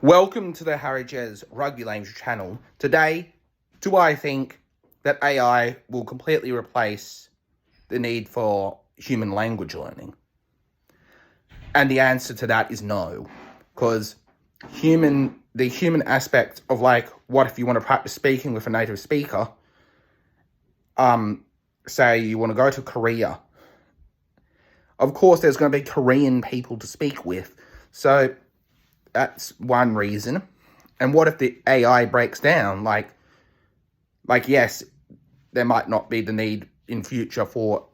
Welcome to the Harry Jez Rugby Language channel. Today, do I think that AI will completely replace the need for human language learning? And the answer to that is no, because the human aspect of, like, what if you want to practice speaking with a native speaker, say you want to go to Korea. Of course, there's going to be Korean people to speak with, so that's one reason. And what if the AI breaks down? Like yes, there might not be the need in future for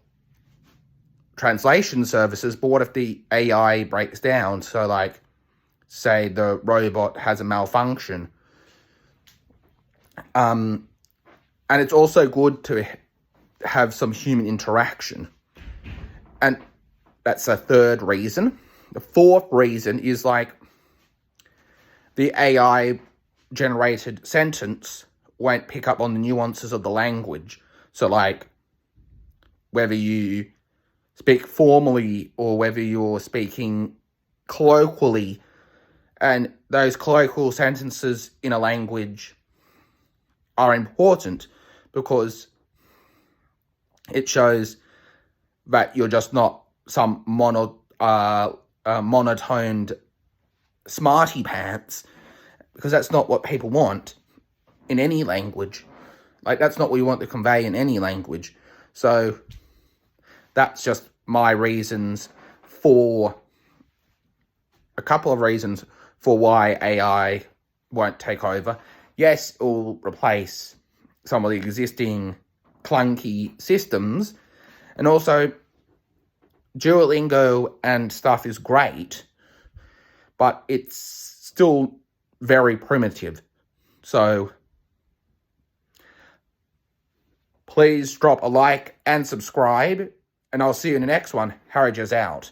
translation services, but what if the AI breaks down? So, like, say the robot has a malfunction. And it's also good to have some human interaction. And that's a third reason. The fourth reason is, like, the AI generated sentence won't pick up on the nuances of the language. So, like, whether you speak formally or whether you're speaking colloquially, and those colloquial sentences in a language are important because it shows that you're just not some monotoned smarty pants, because that's not what people want in any language. Like, that's not what you want to convey in any language. So that's just my reasons for a couple of reasons for why AI won't take over. Yes, it will replace some of the existing clunky systems, and also Duolingo and stuff is great, but it's still very primitive. So please drop a like and subscribe, and I'll see you in the next one. Harry Jez out.